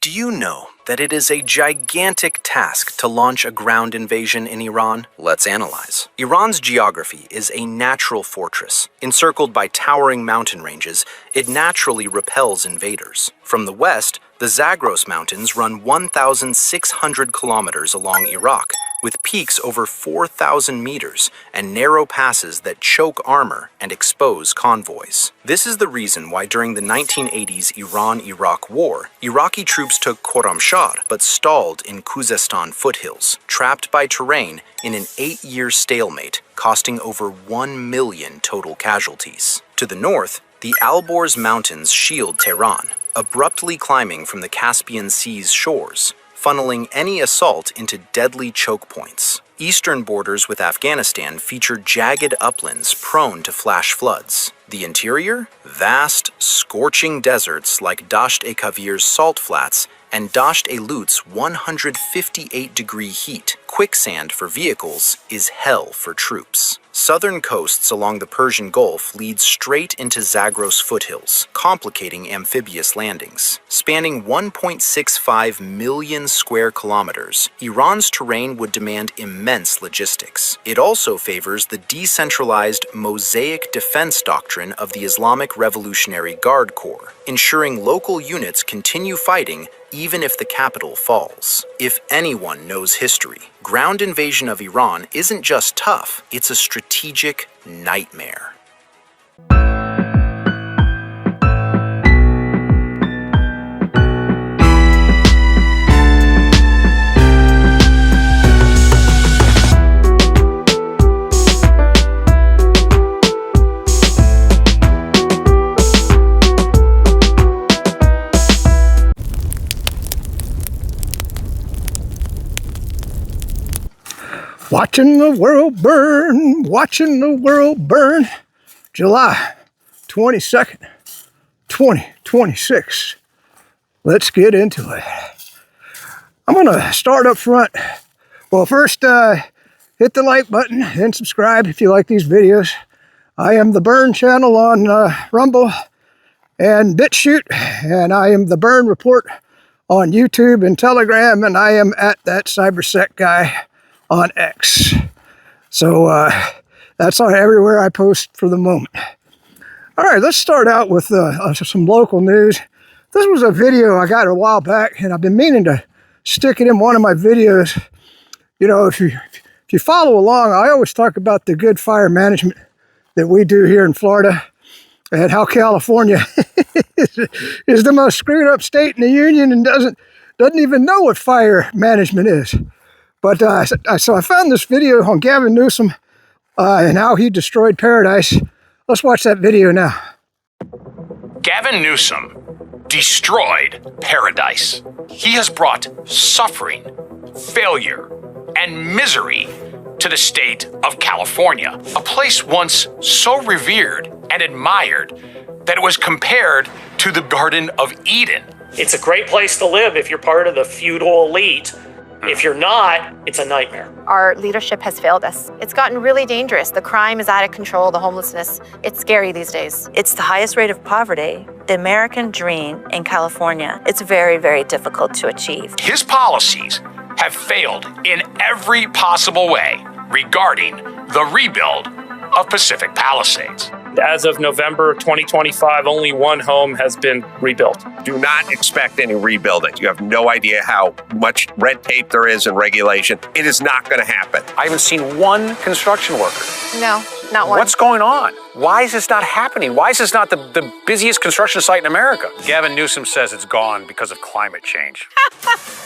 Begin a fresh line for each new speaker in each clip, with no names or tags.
Do you know that it is a gigantic task to launch a ground invasion in Iran? Let's analyze. Iran's geography is a natural fortress. Encircled by towering mountain ranges, it naturally repels invaders. From the west, the Zagros Mountains run 1,600 kilometers along Iraq, with peaks over 4,000 meters and narrow passes that choke armor and expose convoys. This is the reason why during the 1980s Iran-Iraq War, Iraqi troops took Khorramshahr but stalled in Khuzestan foothills, trapped by terrain in an 8-year stalemate, costing over 1 million total casualties. To the north, the Alborz Mountains shield Tehran, abruptly climbing from the Caspian Sea's shores, funneling any assault into deadly choke points. Eastern borders with Afghanistan feature jagged uplands prone to flash floods. The interior? Vast, scorching deserts like Dasht-e-Kavir's salt flats and Dasht-e-Lut's 158-degree heat. Quicksand for vehicles is hell for troops. Southern coasts along the Persian Gulf lead straight into Zagros foothills, complicating amphibious landings. Spanning 1.65 million square kilometers, Iran's terrain would demand immense logistics. It also favors the decentralized Mosaic defense doctrine of the Islamic Revolutionary Guard Corps, ensuring local units continue fighting even if the capital falls. If anyone knows history, ground invasion of Iran isn't just tough, it's a strategic nightmare.
Watching the world burn, watching the world burn. July 22nd, 2026. Let's get into it. I'm going to start up front. Well, first, hit the like button and subscribe if you like these videos. I am the Burn channel on Rumble and BitChute, and I am the Burn Report on YouTube and Telegram, and I am at ThatCyberSecurityGuy on X. So that's everywhere I post for the moment. All right, let's start out with some local news. This was a video I got a while back, and I've been meaning to stick it in one of my videos. You know, if you follow along, I always talk about the good fire management that we do here in Florida, and how California is the most screwed up state in the union and doesn't even know what fire management is. But so I found this video on Gavin Newsom and how he destroyed paradise. Let's watch that video now.
Gavin Newsom destroyed paradise. He has brought suffering, failure, and misery to the state of California, a place once so revered and admired that it was compared to the Garden of Eden.
It's a great place to live if you're part of the feudal elite. If you're not, it's a nightmare.
Our leadership has failed us. It's gotten really dangerous. The crime is out of control, the homelessness. It's scary these days.
It's the highest rate of poverty. The American dream in California, it's very, very difficult to achieve.
His policies have failed in every possible way regarding the rebuild of Pacific Palisades.
As of November 2025, only one home has been rebuilt.
Do not expect any rebuilding. You have no idea how much red tape there is and regulation. It is not going to happen.
I haven't seen one construction worker.
No, not one.
What's going on? Why is this not happening? Why is this not the busiest construction site in America? Gavin Newsom says it's gone because of climate change.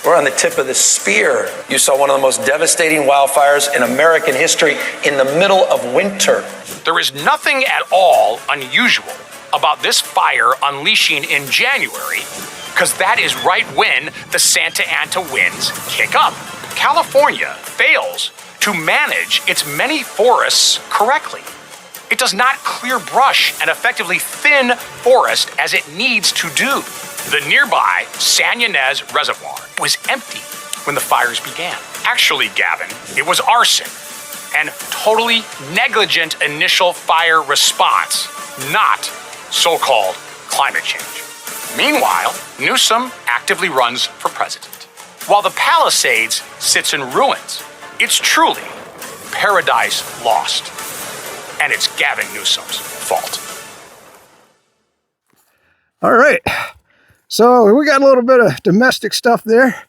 We're on the tip of the spear. You saw one of the most devastating wildfires in American history in the middle of winter.
There is nothing at all unusual about this fire unleashing in January, because that is right when the Santa Ana winds kick up. California fails to manage its many forests correctly. It does not clear brush and effectively thin forest as it needs to do. The nearby San Ynez Reservoir was empty when the fires began. Actually, Gavin, it was arson and totally negligent initial fire response, not so-called climate change. Meanwhile, Newsom acted actively runs for president. While the Palisades sits in ruins, it's truly paradise lost. And it's Gavin Newsom's fault.
All right. So we got a little bit of domestic stuff there.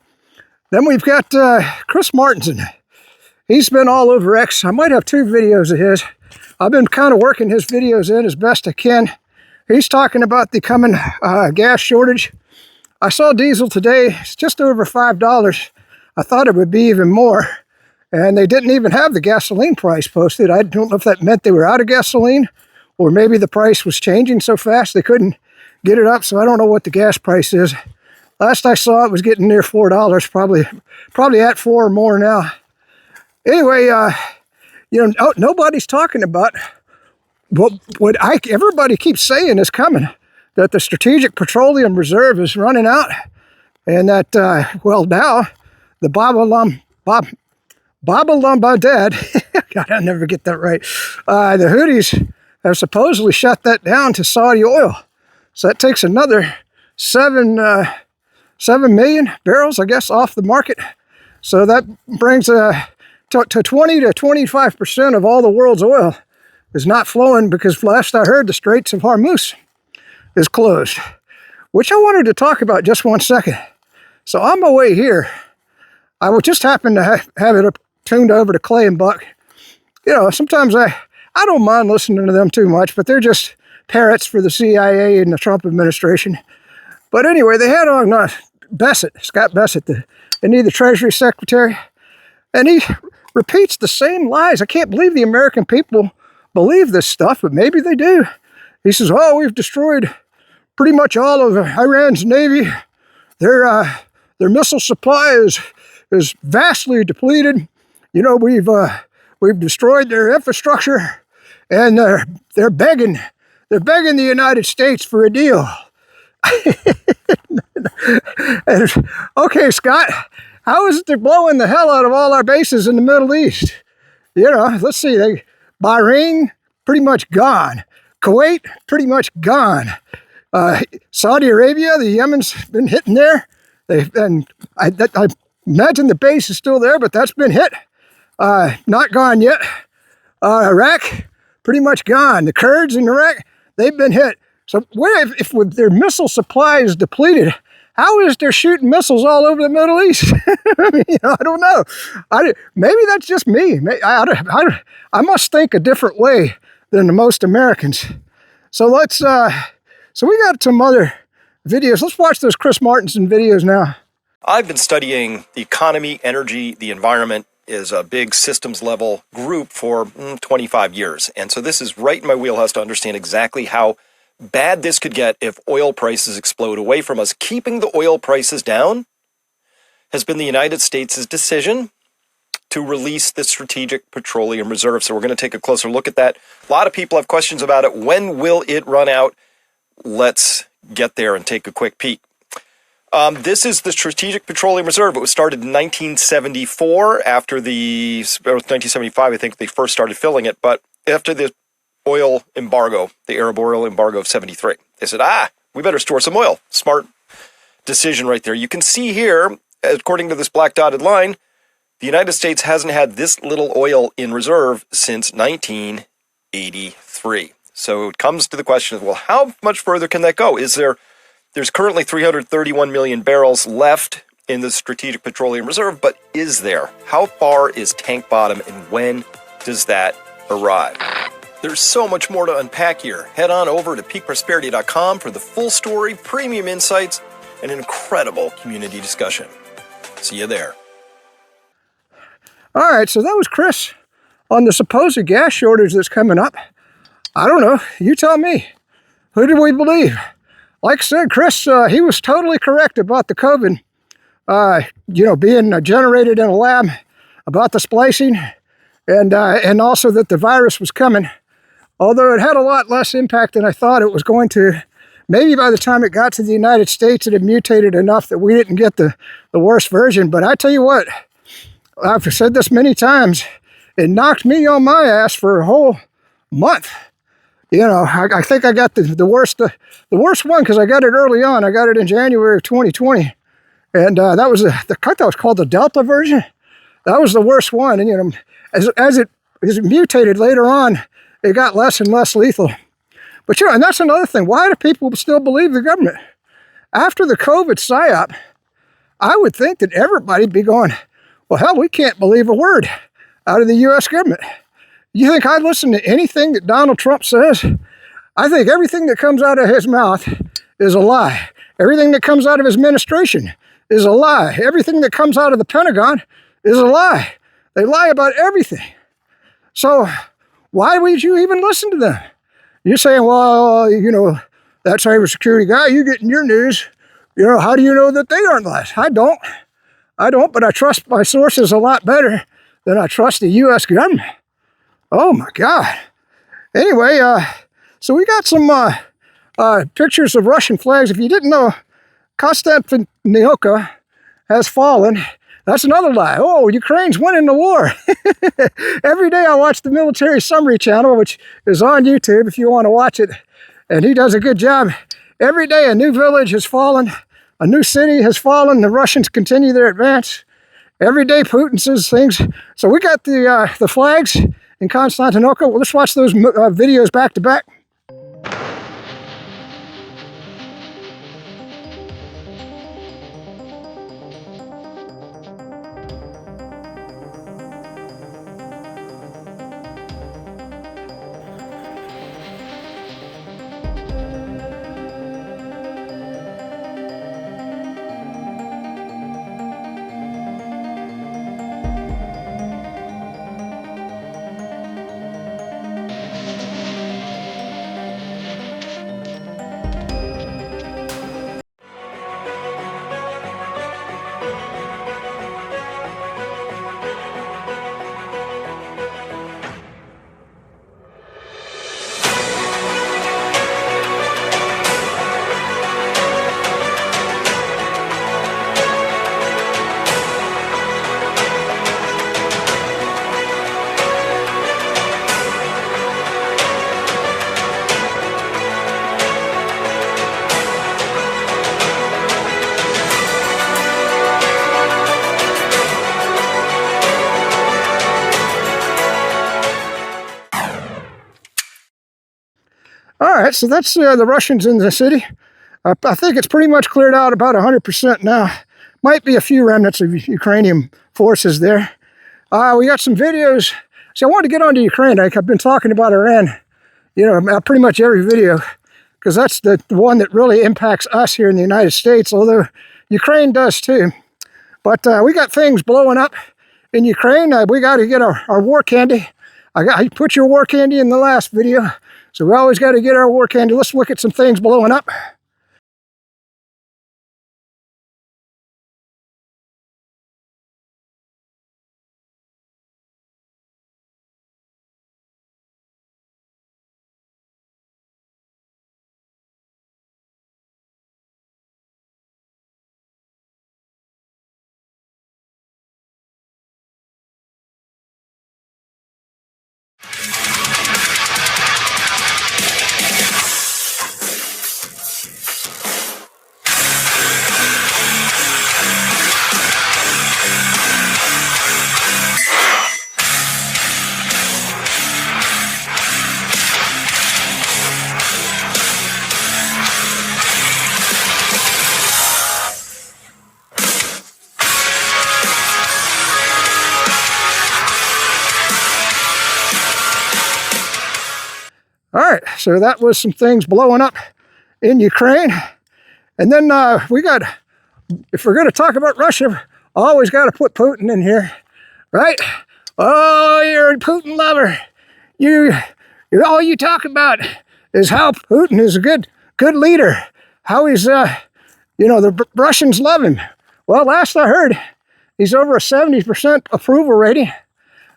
Then we've got Chris Martinson. He's been all over X. I might have 2 videos of his. I've been kind of working his videos in as best I can. He's talking about the coming gas shortage. I saw diesel today. It's just over $5. I thought it would be even more. And they didn't even have the gasoline price posted. I don't know if that meant they were out of gasoline, or maybe the price was changing so fast they couldn't get it up. So I don't know what the gas price is. Last I saw it was getting near $4, probably at 4 or more now. Anyway, nobody's talking about what everybody keeps saying is coming, that the Strategic Petroleum Reserve is running out, and that, now the Babylambadad, God, I'll never get that right. The Houthis have supposedly shut that down to Saudi oil. So that takes another 7 million barrels, I guess, off the market. So that brings to 20 to 25% of all the world's oil is not flowing, because last I heard the Straits of Hormuz is closed, which I wanted to talk about just 1 second. So on my way here, I would just happen to have it tuned over to Clay and Buck. Sometimes I don't mind listening to them too much, but they're just parrots for the CIA and the Trump administration. But anyway, they had on Scott Bassett, the Treasury Secretary, and he repeats the same lies. I can't believe the American people believe this stuff, but maybe they do. He says, we've destroyed pretty much all of Iran's navy. Their missile supply is vastly depleted. We've destroyed their infrastructure, and they're begging the United States for a deal. Okay, Scott, how is it they're blowing the hell out of all our bases in the Middle East? Let's see, Bahrain, pretty much gone. Kuwait, pretty much gone. Saudi Arabia, the Yemen's been hitting there. I imagine the base is still there, but that's been hit. Not gone yet. Iraq, pretty much gone. The Kurds in Iraq, they've been hit. So if their missile supply is depleted, how is they're shooting missiles all over the Middle East? I don't know. Maybe that's just me. I must think a different way than most Americans. So we got some other videos. Let's watch those Chris Martinson videos now.
I've been studying the economy, energy, the environment is a big systems level group for 25 years. And so this is right in my wheelhouse to understand exactly how bad this could get if oil prices explode away from us. Keeping the oil prices down has been the United States' decision to release the Strategic Petroleum Reserve. So we're going to take a closer look at that. A lot of people have questions about it. When will it run out? Let's get there and take a quick peek. This is the Strategic Petroleum Reserve. It was started in 1974 after 1975, I think they first started filling it. But after the oil embargo, the Arab oil embargo of 73, they said, we better store some oil. Smart decision right there. You can see here, according to this black dotted line, the United States hasn't had this little oil in reserve since 1983. So it comes to the question of, how much further can that go? There's currently 331 million barrels left in the Strategic Petroleum Reserve, but is there? How far is tank bottom, and when does that arrive? There's so much more to unpack here. Head on over to peakprosperity.com for the full story, premium insights, and an incredible community discussion. See you there.
All right, so that was Chris on the supposed gas shortage that's coming up. I don't know. You tell me. Who do we believe? Like I said, Chris, he was totally correct about the COVID, being generated in a lab, about the splicing, and also that the virus was coming. Although it had a lot less impact than I thought it was going to. Maybe by the time it got to the United States, it had mutated enough that we didn't get the worst version. But I tell you what, I've said this many times, it knocked me on my ass for a whole month. I think I got the worst one because I got it early on. I got it in January of 2020. And that was the cut that was called the Delta version. That was the worst one. And, you know, as it mutated later on, it got less and less lethal. But, you know, and that's another thing. Why do people still believe the government? After the COVID psyop, I would think that everybody'd be going, well, hell, we can't believe a word out of the U.S. government. You think I'd listen to anything that Donald Trump says? I think everything that comes out of his mouth is a lie. Everything that comes out of his administration is a lie. Everything that comes out of the Pentagon is a lie. They lie about everything. So why would you even listen to them? You're saying, well, you know, that cybersecurity guy, you getting your news. You know, how do you know that they aren't lies? I don't, but I trust my sources a lot better than I trust the U.S. government. Oh my God. Anyway, so we got some pictures of Russian flags. If you didn't know, Konstantinovka has fallen. That's another lie. Oh, Ukraine's winning the war. Every day I watch the Military Summary channel, which is on YouTube if you want to watch it. And he does a good job. Every day a new village has fallen. A new city has fallen. The Russians continue their advance. Every day Putin says things. So we got the flags in Konstantinovka. Well, let's watch those videos back to back. All right, so that's the Russians in the city. I think it's pretty much cleared out about 100% now. Might be a few remnants of Ukrainian forces there. We got some videos. See, I wanted to get onto Ukraine. I've been talking about Iran, you know, pretty much every video, because that's the one that really impacts us here in the United States, although Ukraine does too. But we got things blowing up in Ukraine. We got to get our war candy. I put your war candy in the last video. So we always got to get our war candy. Let's look at some things blowing up. All right, so that was some things blowing up in Ukraine. And then we got, if we're going to talk about Russia, always got to put Putin in here, right? Oh, you're a Putin lover. All you talk about is how Putin is a good leader, how he's, you know, the Russians love him. Well, last I heard, he's over a 70% approval rating.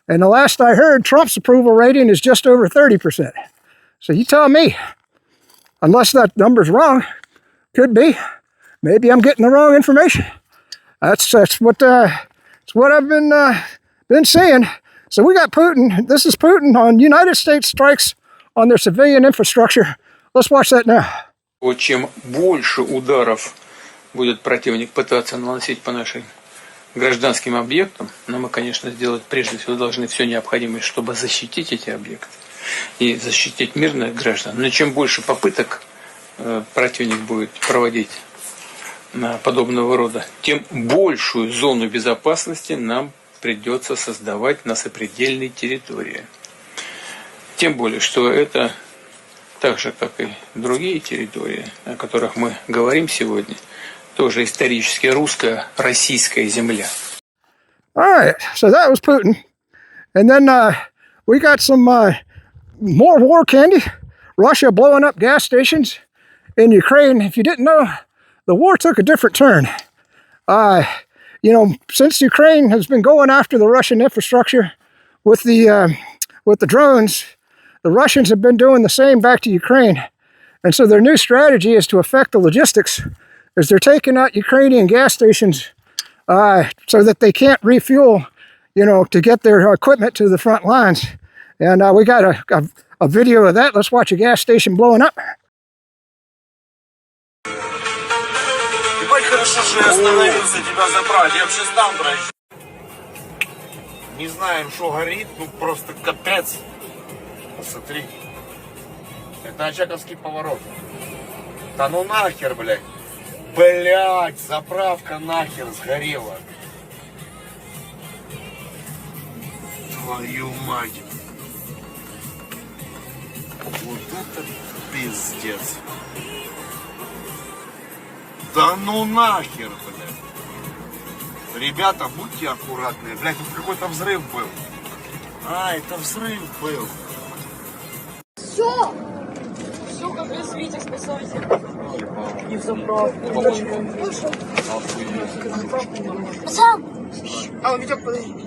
And the last I heard, Trump's approval rating is just over 30%. So you tell me, unless that number's wrong, could be. Maybe I'm getting the wrong information. That's what I've been saying. So we got Putin. This is Putin on United States strikes on their civilian infrastructure. Let's watch that now.
Чем больше ударов будет противник пытаться наносить по нашим гражданским объектам, но мы, конечно, сделать прежде всего должны все необходимое, чтобы защитить эти объекты и защитить мирных граждан. Но чем больше попыток противник будет проводить подобного рода, тем большую зону безопасности нам придется создавать на сопредельной территории. Тем более, что это, так же как и другие территории, о которых мы говорим сегодня, тоже исторически русская, российская земля.
All right, so that was Putin. And then we got some more war candy. Russia blowing up gas stations in Ukraine. If you didn't know, the war took a different turn. You know, since Ukraine has been going after the Russian infrastructure with the drones, the Russians have been doing the same back to Ukraine. And so their new strategy is to affect the logistics, as they're taking out Ukrainian gas stations so that they can't refuel, you know, to get their equipment to the front lines. And we got a video of that. Let's watch a gas station blowing up.
Хорошо, что я остановился тебя забрать. Я вообще сам проезжаю. Не знаем, что горит, ну просто капец. Посмотри. Это Очаковский поворот. Да ну нахер, блядь. Блядь, заправка нахер сгорела. Твою мать. Вот это пиздец. Да ну нахер, блядь. Ребята, будьте аккуратные. Блядь, тут какой-то взрыв был. А, это взрыв был.
Все! Все, как вы видите, спасайте. И в заправку. Пацан! А, Витек, подожди.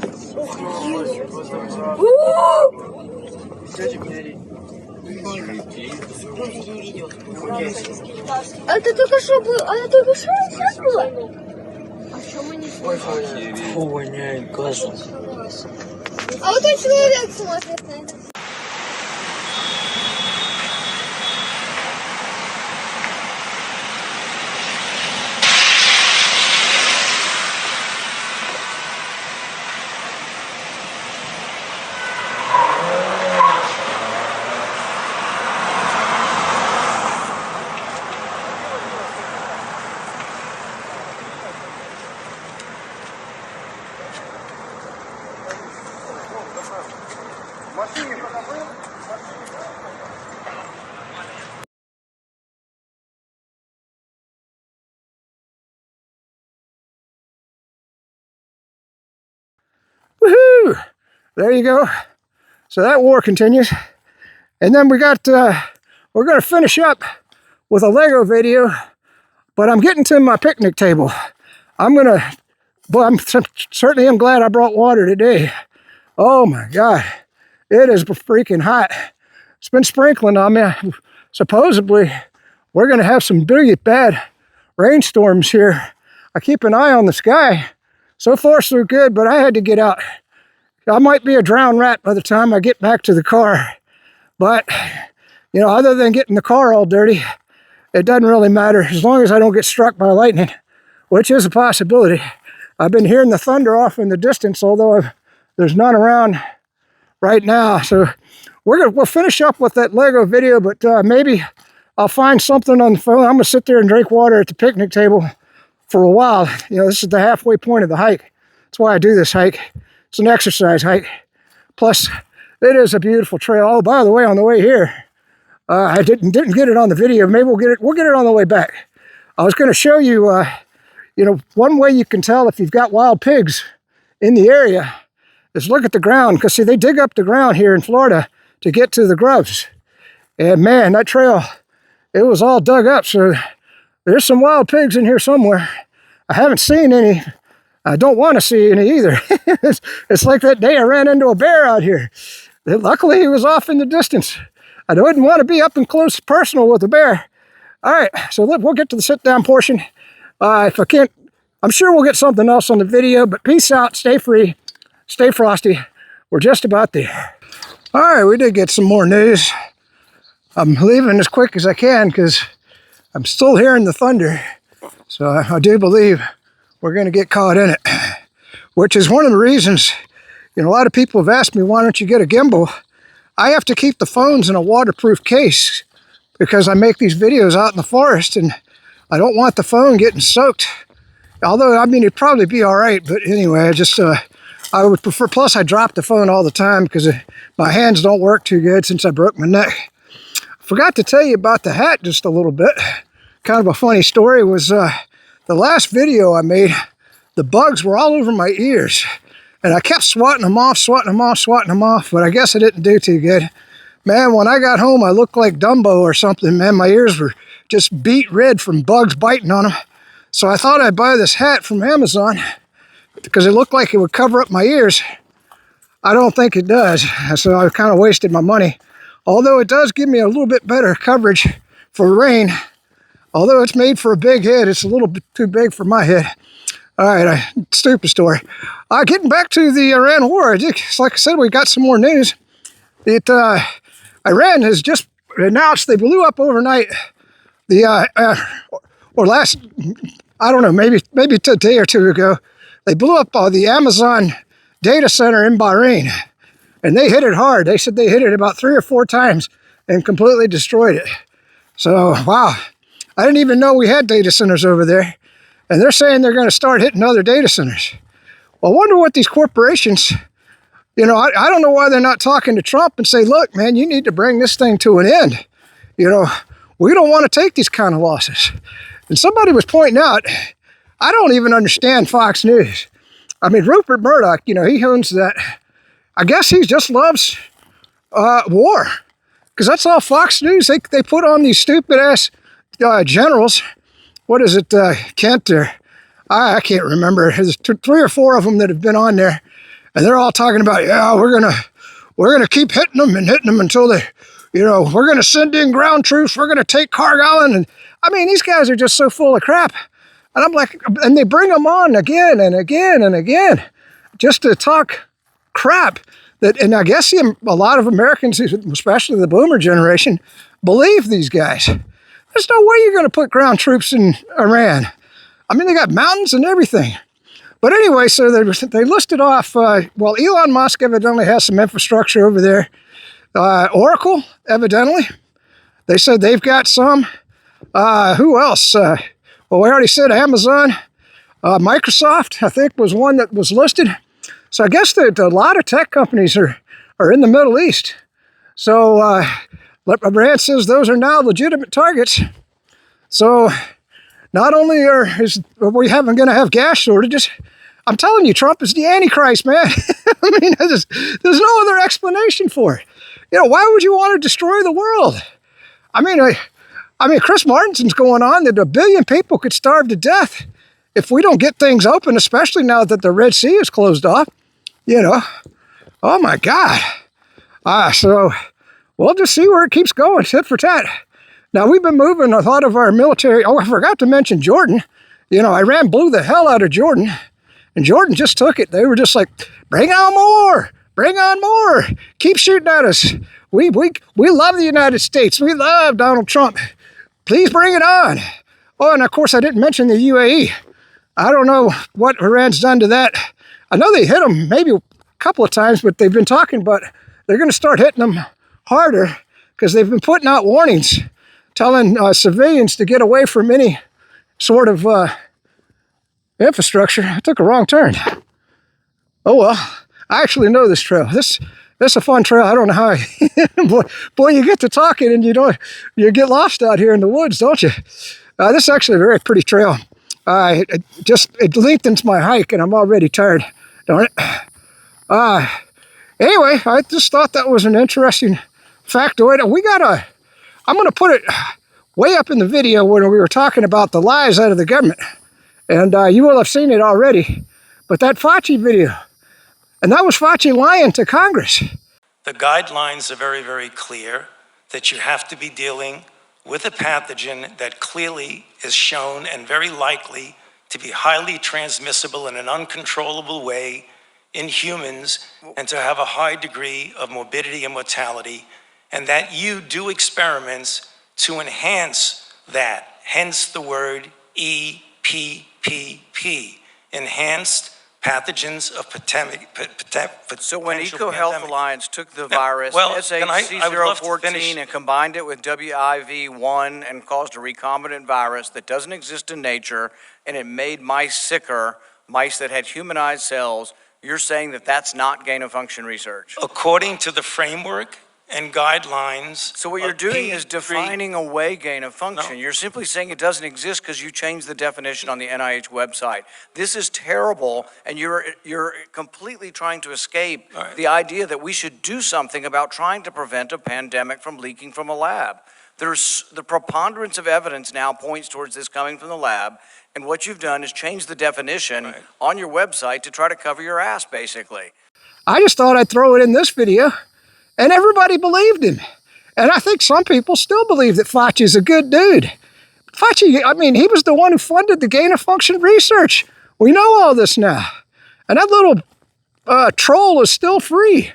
Это только что было? Это только что сейчас было? А что мы не слышали? Фу, воняет газом. А вот этот человек смотрит на это.
Woohoo! There you go. So that war continues. And then we got, we're going to finish up with a Lego video, but I'm getting to my picnic table. I'm certainly am glad I brought water today. Oh my God. It is freaking hot. It's been sprinkling on me. Supposedly, we're going to have some big bad rainstorms here. I keep an eye on the sky. So far, so good, but I had to get out. I might be a drowned rat by the time I get back to the car. But, you know, other than getting the car all dirty, it doesn't really matter as long as I don't get struck by lightning, which is a possibility. I've been hearing the thunder off in the distance, although there's none around right now. So we'll finish up with that Lego video, but maybe I'll find something on the phone. I'm going to sit there and drink water at the picnic table for a while. You know, this is the halfway point of the hike. That's why I do this hike. It's an exercise hike. Plus, it is a beautiful trail. Oh, by the way, on the way here, I didn't get it on the video. Maybe we'll get it on the way back. I was going to show you, you know, one way you can tell if you've got wild pigs in the area is look at the ground. Because, see, they dig up the ground here in Florida to get to the grubs. And, man, that trail, it was all dug up. So there's some wild pigs in here somewhere. I haven't seen any. I don't want to see any either. It's like that day I ran into a bear out here. Luckily, he was off in the distance. I wouldn't want to be up and close personal with a bear. All right, so we'll get to the sit-down portion. If I can't, I'm sure we'll get something else on the video, but peace out, stay free, stay frosty. We're just about there. All right, we did get some more news. I'm leaving as quick as I can because I'm still hearing the thunder. So I do believe we're going to get caught in it, which is one of the reasons, a lot of people have asked me, why don't you get a gimbal? I have to keep the phones in a waterproof case because I make these videos out in the forest and I don't want the phone getting soaked. Although, it'd probably be all right, but anyway, I would prefer, plus I drop the phone all the time because my hands don't work too good since I broke my neck. Forgot to tell you about the hat just a little bit. Kind of a funny story was the last video I made, the bugs were all over my ears. And I kept swatting them off, but I guess I didn't do too good. Man, when I got home, I looked like Dumbo or something, man. My ears were just beet red from bugs biting on them. So I thought I'd buy this hat from Amazon because it looked like it would cover up my ears. I don't think it does, so I kind of wasted my money. Although it does give me a little bit better coverage for rain. Although it's made for a big head, it's a little bit too big for my head. All right, stupid story. Getting back to the Iran war, like I said, we got some more news. Iran has just announced they blew up overnight I don't know, maybe a day or two ago, they blew up the Amazon data center in Bahrain, and they hit it hard. They said they hit it about 3 or 4 times and completely destroyed it. So, wow, I didn't even know we had data centers over there, and they're saying they're going to start hitting other data centers. Well, I wonder what these corporations, I don't know why they're not talking to Trump and say, look, man, you need to bring this thing to an end. We don't want to take these kind of losses. And somebody was pointing out, I don't even understand Fox News. Rupert Murdoch, he owns that. I guess he just loves war. Because that's all Fox News. They put on these stupid-ass generals. What is it, Kent? I can't remember. There's 3 or 4 of them that have been on there. And they're all talking about, yeah, we're gonna keep hitting them until they, we're gonna send in ground troops. We're gonna take Cargill. And these guys are just so full of crap. And I'm like, and they bring them on again and again and again, just to talk crap. And I guess a lot of Americans, especially the boomer generation, believe these guys. There's no way you're going to put ground troops in Iran. They got mountains and everything. But anyway, so they listed off, Elon Musk evidently has some infrastructure over there. Oracle, evidently. They said they've got some. Who else? We already said Amazon. Microsoft, I think, was one that was listed. So I guess that a lot of tech companies are in the Middle East. So Iran says those are now legitimate targets. So not only are we going to have gas shortages, I'm telling you, Trump is the Antichrist, man. There's no other explanation for it. Why would you want to destroy the world? Chris Martinson's going on that 1 billion people could starve to death if we don't get things open, especially now that the Red Sea is closed off. Oh my God. So we'll just see where it keeps going, tit for tat. Now, we've been moving a lot of our military. Oh, I forgot to mention Jordan. Iran blew the hell out of Jordan, and Jordan just took it. They were just like, bring on more, keep shooting at us. We love the United States. We love Donald Trump. Please bring it on. Oh, and of course, I didn't mention the UAE. I don't know what Iran's done to that. I know they hit them maybe a couple of times, but they've been talking about they're going to start hitting them harder because they've been putting out warnings telling civilians to get away from any sort of infrastructure. I took a wrong turn. Oh, well, I actually know this trail. This is a fun trail. I don't know how boy, you get to talking and you get lost out here in the woods, don't you? This is actually a very pretty trail. It lengthens my hike and I'm already tired, darn it. Anyway, I just thought that was an interesting factoid. I'm going to put it way up in the video when we were talking about the lies out of the government. And you will have seen it already. But that Fauci video, and that was Fauci lying to Congress.
The guidelines are very, very clear that you have to be dealing with a pathogen that clearly is shown and very likely to be highly transmissible in an uncontrollable way in humans and to have a high degree of morbidity and mortality, and that you do experiments to enhance that, hence the word EPA. EPPP, Enhanced Pathogens of
So when
Potential
EcoHealth
Pandemic.
Alliance took the
Yeah,
virus,
well, can I would love to finish.
SHC014, and combined it with WIV1 and caused a recombinant virus that doesn't exist in nature, and it made mice sicker, mice that had humanized cells, you're saying that that's not gain-of-function research?
According to the framework and guidelines.
So what you're doing is defining away gain-of-function.
No.
You're simply saying it doesn't exist because you changed the definition on the NIH website. This is terrible, and you're completely trying to escape the idea that we should do something about trying to prevent a pandemic from leaking from a lab. There's the preponderance of evidence now points towards this coming from the lab, and what you've done is change the definition on your website to try to cover your ass, basically.
I just thought I'd throw it in this video, and everybody believed him. And I think some people still believe that Fauci's a good dude. Fauci, I mean, he was the one who funded the gain-of-function research. We know all this now. And that little troll is still free.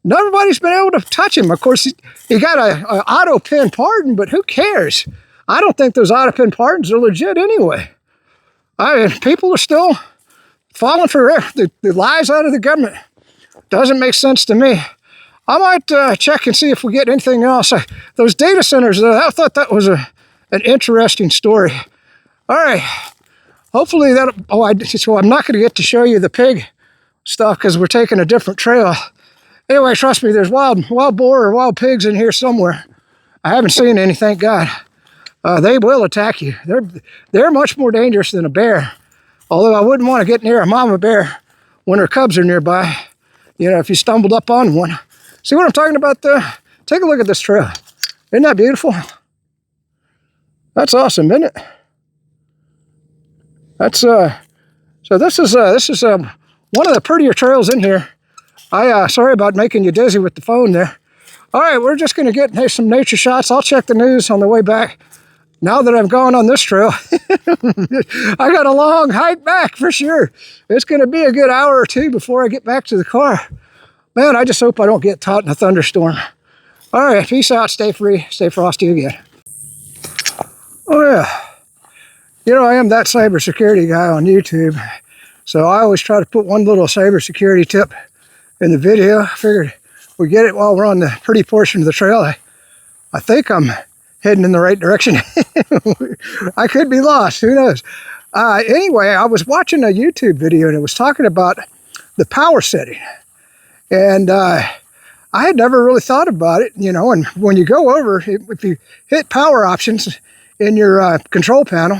Nobody's been able to touch him. Of course, he got an auto-pen pardon, but who cares? I don't think those auto-pen pardons are legit anyway. I mean, people are still falling for the lies out of the government. Doesn't make sense to me. I might check and see if we get anything else. Those data centers, I thought that was an interesting story. All right. Hopefully that, so I'm not going to get to show you the pig stuff because we're taking a different trail. Anyway, trust me, there's wild boar or wild pigs in here somewhere. I haven't seen any, thank God. They will attack you. They're much more dangerous than a bear. Although I wouldn't want to get near a mama bear when her cubs are nearby. You know, if you stumbled up on one. See what I'm talking about there? Take a look at this trail. Isn't that beautiful? That's awesome, isn't it? That's so this is one of the prettier trails in here. Sorry about making you dizzy with the phone there. All right, we're just gonna get some nature shots. I'll check the news on the way back. Now that I've gone on this trail, I got a long hike back for sure. It's gonna be a good hour or two before I get back to the car. Man, I just hope I don't get caught in a thunderstorm. All right, peace out, stay free, stay frosty again. Oh yeah, you know, I am that cybersecurity guy on YouTube. So I always try to put one little cybersecurity tip in the video. I figured we get it while we're on the pretty portion of the trail. I think I'm heading in the right direction. I could be lost, who knows? Anyway, I was watching a YouTube video and it was talking about the power setting. And I had never really thought about it, you know, and when you go over, if you hit power options in your control panel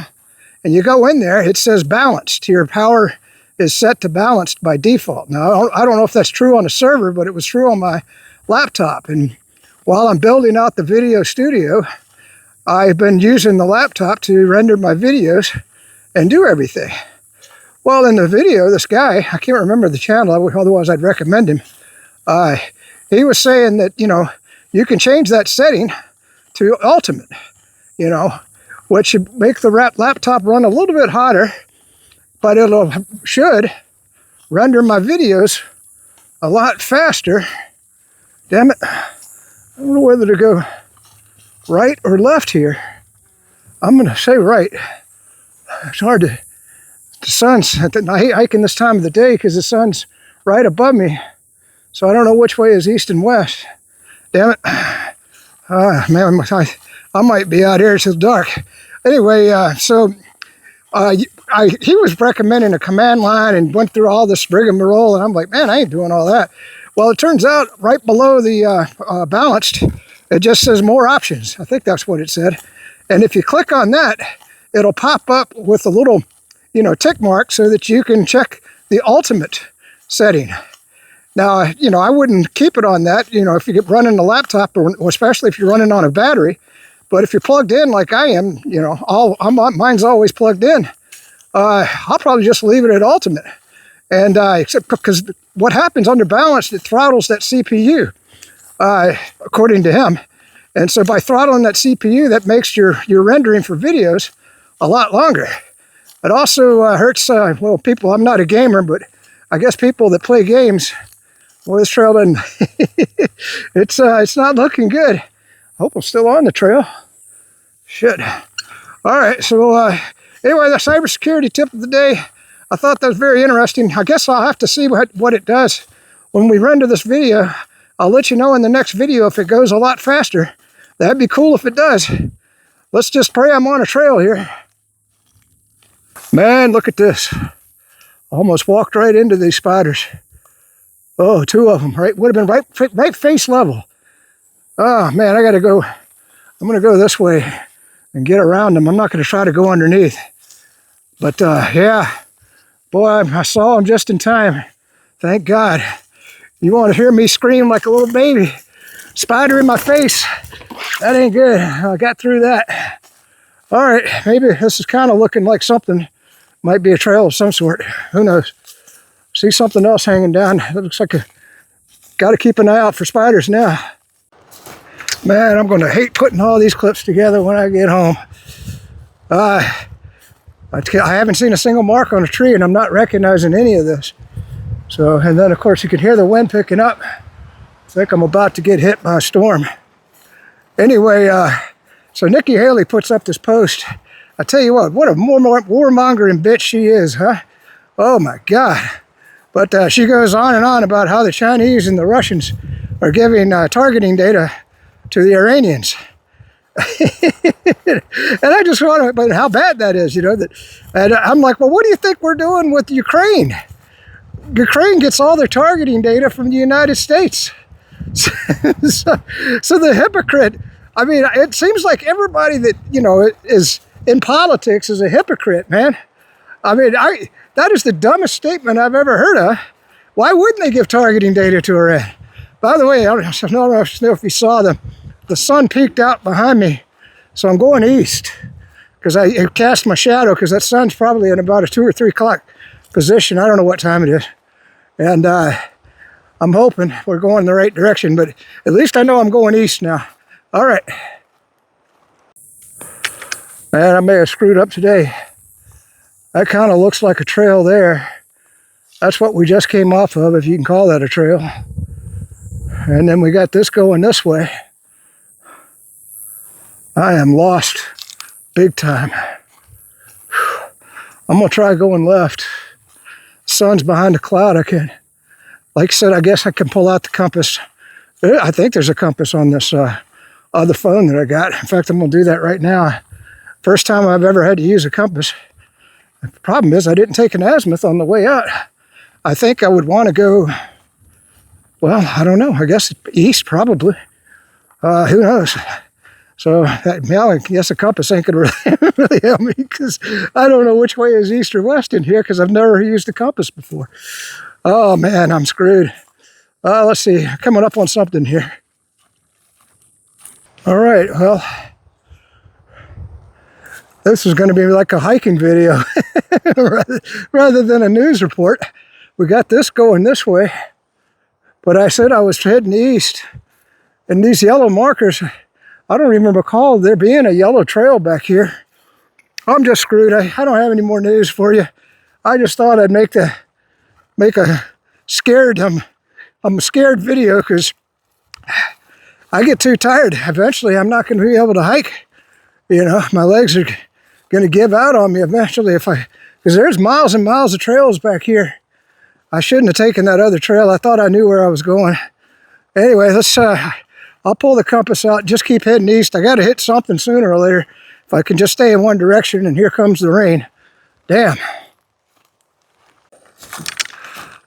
and you go in there, it says balanced. Your power is set to balanced by default. Now, I don't know if that's true on a server, but it was true on my laptop. And while I'm building out the video studio, I've been using the laptop to render my videos and do everything. Well, in the video, this guy, I can't remember the channel, otherwise I'd recommend him. He was saying that, you know, you can change that setting to ultimate, you know, which should make the laptop run a little bit hotter, but should render my videos a lot faster. Damn it. I don't know whether to go right or left here. I'm going to say right. It's hard to, the sun's, I hike in this time of the day because the sun's right above me. So I don't know which way is east and west. Damn it. Man, I might be out here till dark. Anyway, he was recommending a command line and went through all this rigmarole, and I'm like, man, I ain't doing all that. Well, it turns out right below the balanced, it just says more options. I think that's what it said. And if you click on that, it'll pop up with a little, you know, tick mark so that you can check the ultimate setting. Now, you know, I wouldn't keep it on that, you know, if you get running a laptop, or especially if you're running on a battery. But if you're plugged in like I am, you know, mine's always plugged in. I'll probably just leave it at ultimate. And except because what happens under balanced, it throttles that CPU, according to him. And so by throttling that CPU, that makes your rendering for videos a lot longer. It also hurts, well, people, I'm not a gamer, but I guess people that play games, well, this trail doesn't, it's not looking good. I hope I'm still on the trail. Shit. All right, so Anyway, the cybersecurity tip of the day, I thought that was very interesting. I guess I'll have to see what it does when we render this video. I'll let you know in the next video if it goes a lot faster. That'd be cool if it does. Let's just pray I'm on a trail here. Man, look at this. Almost walked right into these spiders. Oh, 2 of them, right? Would have been right face level. Oh man, I gotta go. I'm gonna go this way and get around them. I'm not gonna try to go underneath. But yeah, boy, I saw them just in time. Thank God. You want to hear me scream like a little baby? Spider in my face. That ain't good. I got through that. All right, maybe this is kind of looking like something. Might be a trail of some sort. Who knows? See something else hanging down. It looks like got to keep an eye out for spiders now. Man, I'm going to hate putting all these clips together when I get home. I haven't seen a single mark on a tree, and I'm not recognizing any of this. So, and then of course you can hear the wind picking up. I think I'm about to get hit by a storm. Anyway, so Nikki Haley puts up this post. I tell you what a warmongering bitch she is, huh? Oh my God. But she goes on and on about how the Chinese and the Russians are giving targeting data to the Iranians. And I just want to, but how bad that is, you know, and I'm like, well, what do you think we're doing with Ukraine? Ukraine gets all their targeting data from the United States. So the hypocrite, I mean, it seems like everybody that, you know, is in politics is a hypocrite, man. I mean, that is the dumbest statement I've ever heard of. Why wouldn't they give targeting data to Iran? By the way, I don't know if you saw the sun peeked out behind me, so I'm going east because I cast my shadow because that sun's probably in about a 2 or 3 o'clock position. I don't know what time it is. And I'm hoping we're going the right direction, but at least I know I'm going east now. All right. Man, I may have screwed up today. That kind of looks like a trail there. That's what we just came off of, if you can call that a trail. And then we got this going this way. I am lost big time. I'm gonna try going left. Sun's behind a cloud. I can, like I said, I guess I can pull out the compass. I think there's a compass on this other phone that I got. In fact, I'm gonna do that right now. First time I've ever had to use a compass. The problem is I didn't take an azimuth on the way out. I think I would want to go, well, I don't know. I guess east probably. Who knows? So I guess a compass ain't gonna really help me because I don't know which way is east or west in here because I've never used a compass before. Oh man, I'm screwed. Let's see, coming up on something here. All right, well, this is going to be like a hiking video rather than a news report. We got this going this way, but I said I was heading east, and these yellow markers, I don't even recall there being a yellow trail back here. I'm just screwed. I don't have any more news for you. I just thought I'd make a scared, I'm a scared video because I get too tired. Eventually, I'm not going to be able to hike. You know, my legs are going to give out on me eventually because there's miles and miles of trails back here. I shouldn't have taken that other trail. I thought I knew where I was going. Anyway, let's, I'll pull the compass out, just keep heading east. I got to hit something sooner or later if I can just stay in one direction, and here comes the rain. Damn.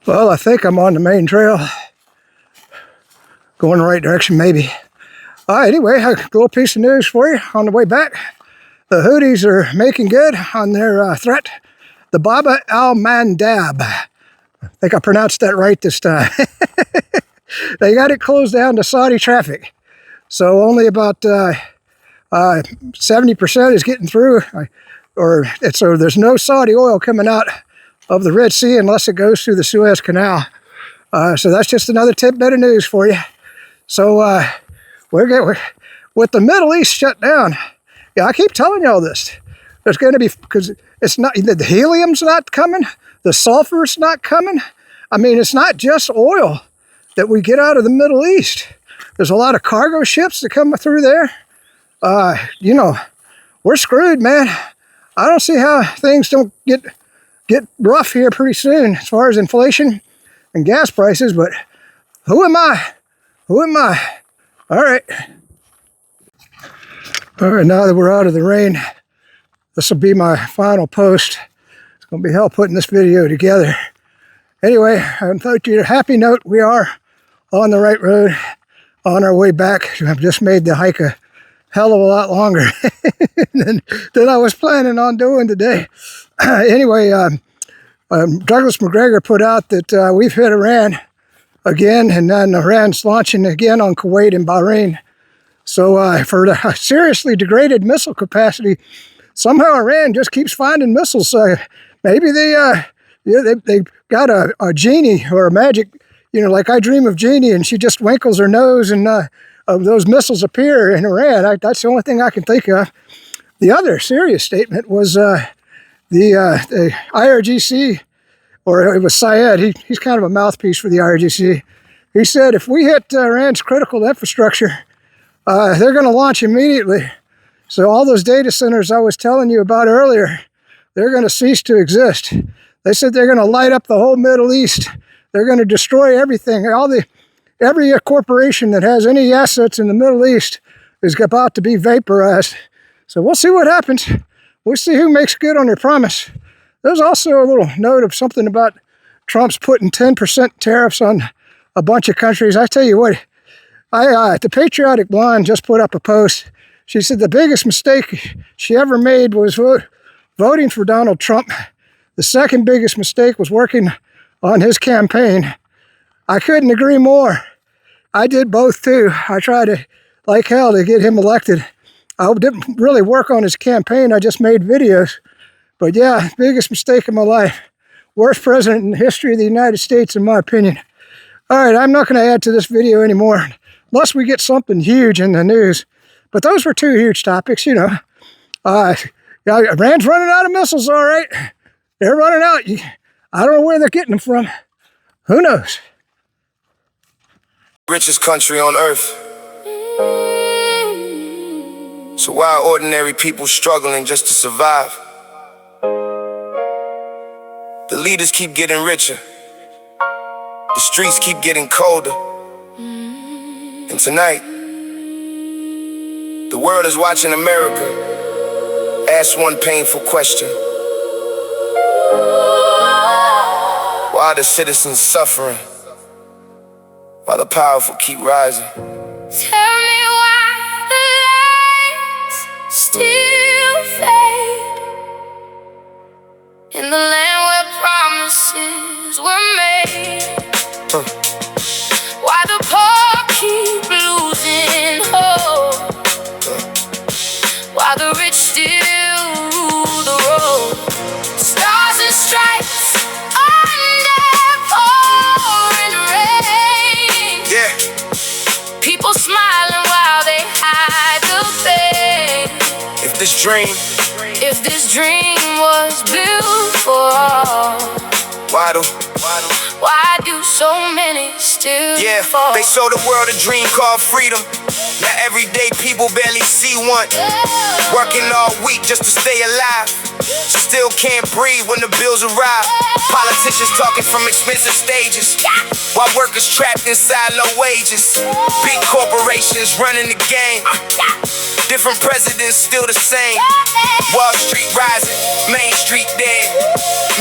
Well, I think I'm on the main trail. Going the right direction, maybe. Anyway, a little piece of news for you on the way back. The Houthis are making good on their threat. The Baba al-Mandab. I think I pronounced that right this time. They got it closed down to Saudi traffic. So only about 70% is getting through. So there's no Saudi oil coming out of the Red Sea unless it goes through the Suez Canal. So that's just another tidbit of news for you. So we're with the Middle East shut down. Yeah, I keep telling y'all this. There's going to be, because it's not, the helium's not coming, the sulfur's not coming. I mean, it's not just oil that we get out of the Middle East. There's a lot of cargo ships that come through there. You know, we're screwed, man. I don't see how things don't get rough here pretty soon as far as inflation and gas prices, but who am I? Who am I? All right. All right, now that we're out of the rain, this will be my final post. It's going to be hell putting this video together. Anyway, on a happy note, we are on the right road, on our way back. I've just made the hike a hell of a lot longer than I was planning on doing today. Anyway, Douglas McGregor put out that we've hit Iran again, and then Iran's launching again on Kuwait and Bahrain. So for the seriously degraded missile capacity, somehow Iran just keeps finding missiles. Maybe they got a genie or a magic, like I Dream of Jeannie, and she just winkles her nose and those missiles appear in Iran. That's the only thing I can think of. The other serious statement was the IRGC, or it was Syed. He's kind of a mouthpiece for the IRGC. He said if we hit Iran's critical infrastructure, they're going to launch immediately. So all those data centers I was telling you about earlier, they're going to cease to exist. They said they're going to light up the whole Middle East. They're going to destroy everything. Every corporation that has any assets in the Middle East is about to be vaporized. So we'll see what happens. We'll see who makes good on their promise. There's also a little note of something about Trump's putting 10% tariffs on a bunch of countries. I tell you what, the Patriotic Blonde just put up a post. She said the biggest mistake she ever made was voting for Donald Trump. The second biggest mistake was working on his campaign. I couldn't agree more. I did both too. I tried like hell to get him elected. I didn't really work on his campaign. I just made videos. But yeah, biggest mistake of my life. Worst president in the history of the United States, in my opinion. All right, I'm not going to add to this video anymore, unless we get something huge in the news. But those were two huge topics, Iran's running out of missiles, all right. They're running out. I don't know where they're getting them from. Who knows?
Richest country on earth. So why are ordinary people struggling just to survive? The leaders keep getting richer. The streets keep getting colder. And tonight, the world is watching America ask one painful question. Why are the citizens suffering while the powerful keep rising?
Tell me why the lights still fade in the land where promises were made. Why the poor keep losing hope, while the rich still rule the road. Stars and stripes under pouring rain.
Yeah.
People smiling while they hide the pain.
If this dream
was built for all, why do so many still fall?
They show the world a dream called freedom. Now everyday people barely see one. Working all week just to stay alive. Still can't breathe when the bills arrive. Politicians talking from expensive stages, while workers trapped inside low wages. Big corporations running the game. Different presidents still the same. Wall Street rising, Main Street dead.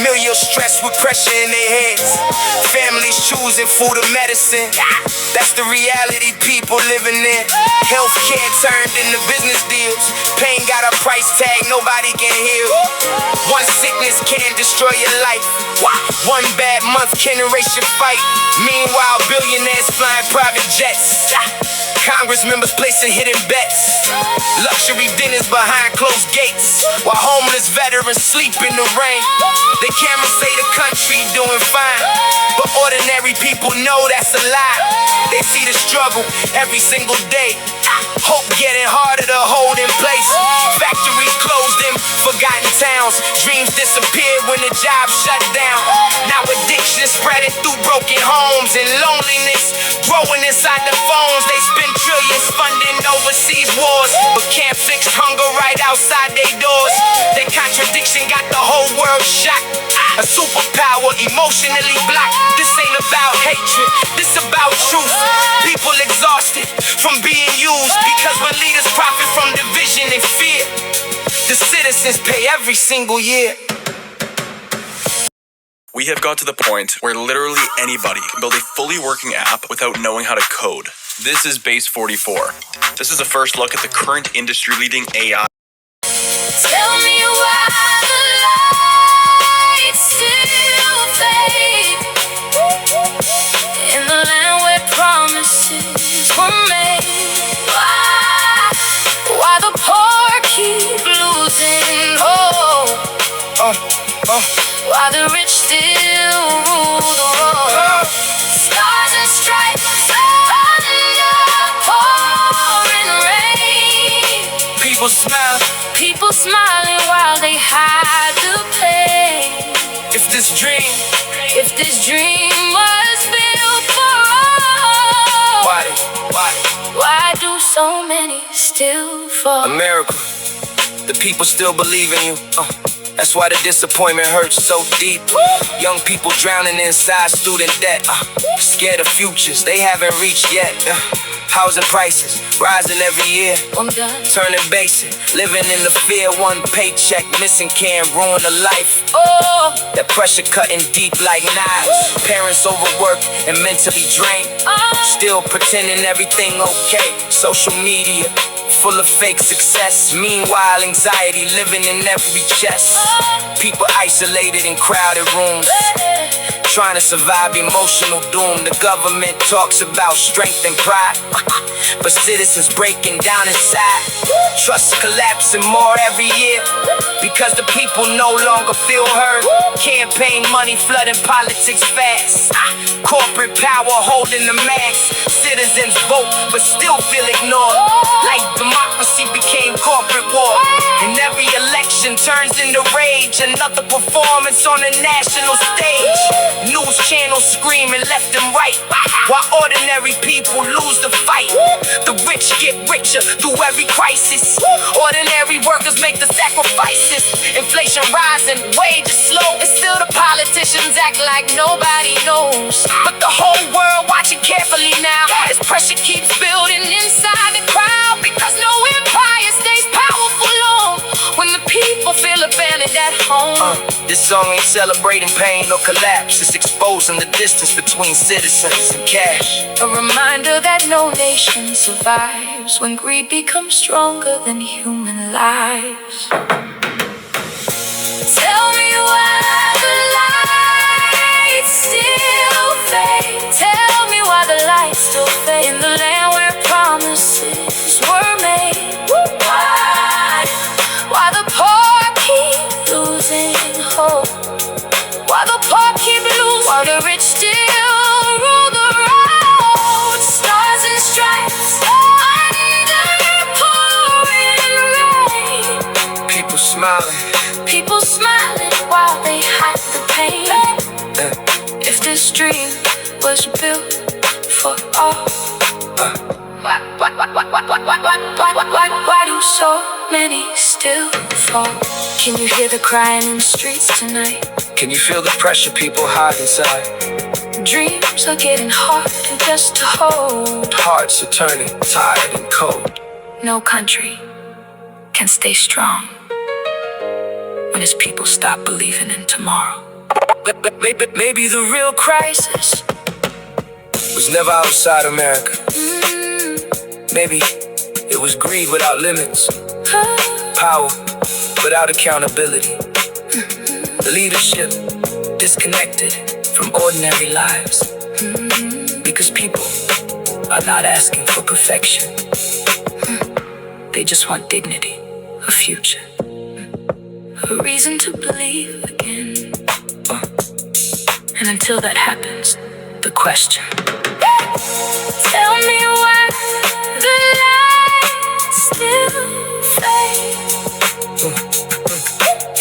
Millions stressed with pressure in their heads. Families choosing food or medicine. That's the reality people living in. Healthcare turned into business deals. Pain got a price tag nobody can heal. One sickness can destroy your life. One bad month can erase your fight. Meanwhile, billionaires flying private jets. Congress members placing hidden bets. Luxury dinners behind closed gates, while homeless veterans sleep in the rain. The cameras say the country doing fine, but ordinary people know that's a lie. They see the struggle every single day. Hope getting harder to hold in place. Factories closed in forgotten towns. Dreams disappeared when the job shut down. Now addiction spreading through broken homes, and loneliness growing inside the phones. They spend trillions Countries funding overseas wars, but can't fix hunger right outside their doors. Their contradiction got the whole world shocked. A superpower emotionally blocked. This ain't about hatred, this about truth. People exhausted from being used because when leaders profit from division and fear, the citizens pay every single year.
We have got to the point where literally anybody can build a fully working app without knowing how to code. This is Base 44. This is a first look at the current industry-leading AI.
Tell me why the lights still fade in the land where promises were made. Why the poor keep losing hope? Why the rich still rule the road? Stars and stripes under pouring rain.
People
smiling while they hide the pain.
If this dream
was built for all, why do so many still fall?
America, the people still believe in you. That's why the disappointment hurts so deep. Young people drowning inside student debt. Scared of futures they haven't reached yet. Housing prices rising every year. Turning basic, living in the fear. One paycheck missing can ruin a life. That pressure cutting deep like knives. Parents overworked and mentally drained. Still pretending everything okay. Social media full of fake success. Meanwhile, anxiety living in every chest. People isolated in crowded rooms, trying to survive emotional doom. The government talks about strength and pride, but citizens breaking down inside. Trust collapsing more every year because the people no longer feel heard. Campaign money flooding politics fast. Corporate power holding the mass. Citizens vote but still feel ignored. Like democracy became corporate war, and every election turns into rage. Another performance on the national stage. News channels screaming left and right, while ordinary people lose the fight. The rich get richer through every crisis. Ordinary workers make the sacrifices. Inflation rising, wages slow, and still the politicians act like nobody knows. But the whole world watching carefully now as pressure keeps building inside the crowd, because no empire stays powerful long when the people feel abandoned at home. This song ain't celebrating pain or collapse. It's exposing the distance between citizens and cash.
A reminder that no nation survives when greed becomes stronger than human lives. Tell me why the lights still fade. Tell me why the lights still fade in the land where promises were made. Why the poor keep losing hope? Why the poor keep losing? While the rich still rule the road. Stars and stripes under pouring rain.
People smiling
While they hide the pain. If this dream was built for all, why do so many still fall? Can you hear the crying in the streets tonight?
Can you feel the pressure people hide inside?
Dreams are getting harder just to hold.
Hearts are turning tired and cold.
No country can stay strong when its people stop believing in tomorrow.
Maybe the real crisis was never outside America. Maybe it was greed without limits, power without accountability, leadership disconnected from ordinary lives. Because people are not asking for perfection. They just want dignity, a future, a reason to believe again. And until that happens, the question:
tell me why the lights still fade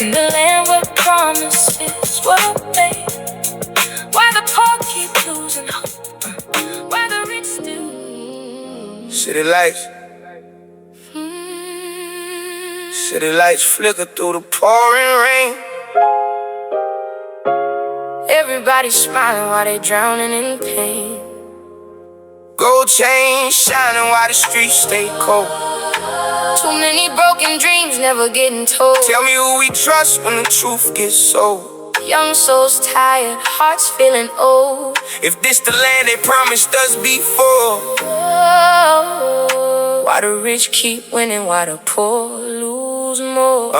in the land where promises were made. Why the poor keep losing hope? Why the rich still
City lights. City lights flicker through the pouring rain. Everybody smiling while they drowning in pain. Gold chains shining while the streets stay cold. Too many broken dreams never getting told. Tell me who we trust when the truth gets sold. Young souls tired, hearts feeling old. If this the land they promised us before, why the rich keep winning, why the poor lose more?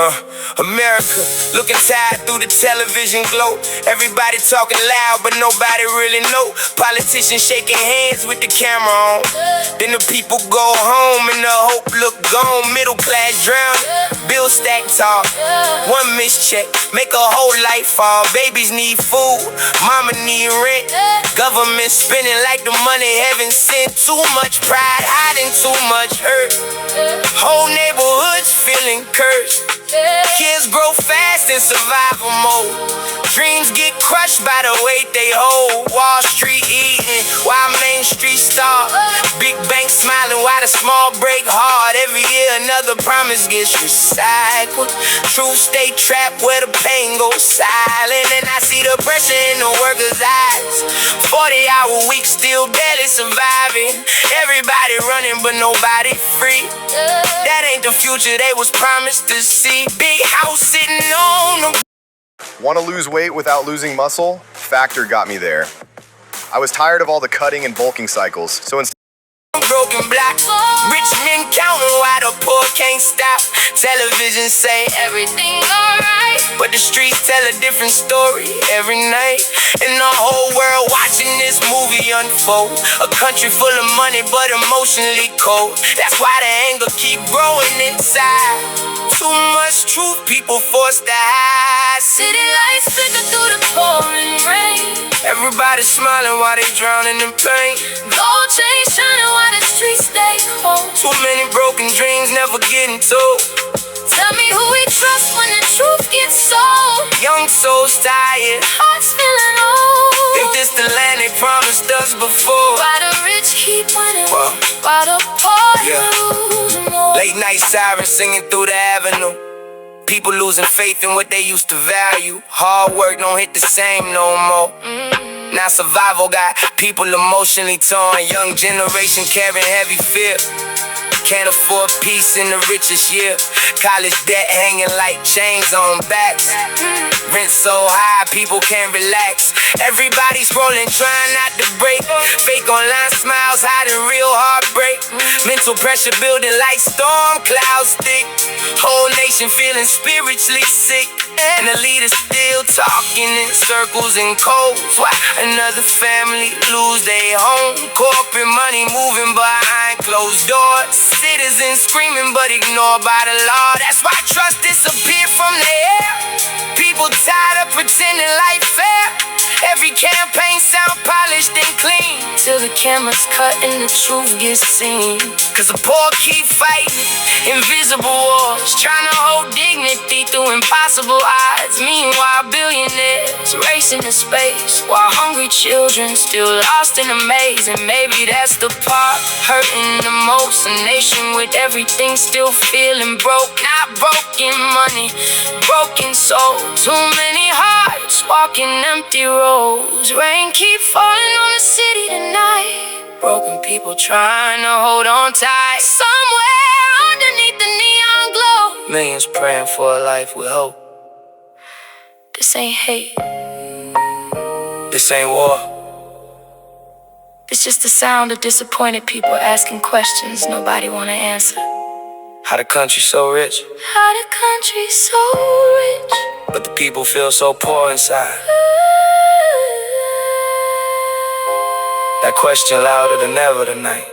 America, looking tired through the television glow. Everybody talking loud, but nobody really know. Politicians shaking hands with the camera on. Then the people go home and the hope look gone. Middle class drown, bills stacked tall. One mischeck, make a whole life fall. Babies need food, mama need rent. Government spending like the money heaven sent. Too much pride, hiding too much hurt. Whole neighborhoods feeling cursed. Kids grow fast in survival mode. Dreams get crushed by the weight they hold. Wall Street eating while Main Street starve. Big banks smiling while the small break hard. Every year another promise gets recycled. Truth stay trapped where the pain goes silent. And I see the pressure in the workers' eyes. 40-hour week still barely surviving. Everybody running but nobody free. That ain't the future they was promised to see. Big house sitting on the...
Want to lose weight without losing muscle? Factor got me there. I was tired of all the cutting and bulking cycles, so instead
broken blocks, rich men counting while the poor can't stop. Television say everything alright, but the streets tell a different story every night. And the whole world watching this movie unfold. A country full of money but emotionally cold. That's why the anger keep growing inside. Too much truth, people forced to hide. City lights flicker through the pouring rain. Everybody smiling while they drowning in pain. Gold chains shining while the streets stay cold. Too many broken dreams never getting told. Tell me who we trust when the truth gets sold. Young souls tired, hearts feeling old. If this the land they promised us before, why the rich keep winning, why the poor lose more? Late night sirens singing through the avenue. People losing faith in what they used to value. Hard work don't hit the same no more. Now survival got people emotionally torn. Young generation carrying heavy fear. Can't afford peace in the richest year. College debt hanging like chains on backs. Rent so high, people can't relax. Everybody scrolling, trying not to break. Fake online smiles, hiding real heartbreak. Mental pressure building like storm clouds thick. Whole nation feeling spiritually sick. And the leaders still talking in circles and codes. Why another family lose their home? Corporate money moving behind closed doors. Citizens screaming but ignored by the law. That's why trust disappeared from the air. People tired of pretending life fair. Every campaign sound polished and clean, till the cameras cut and the truth gets seen. Cause the poor keep fighting invisible wars, trying to hold dignity through impossible odds. Meanwhile billionaires racing to space, while hungry children still lost in a maze. And maybe that's the part hurting the most. A nation with everything still feeling broke. Not broken money, broken soul. Too many hearts walking empty roads. Rain keep falling on the city tonight. Broken people trying to hold on tight. Somewhere underneath the neon glow, millions praying for a life with hope. This ain't hate, this ain't war. It's just the sound of disappointed people asking questions nobody wanna answer. How the country so rich? How the country so rich? But the people feel so poor inside. That question louder than ever tonight.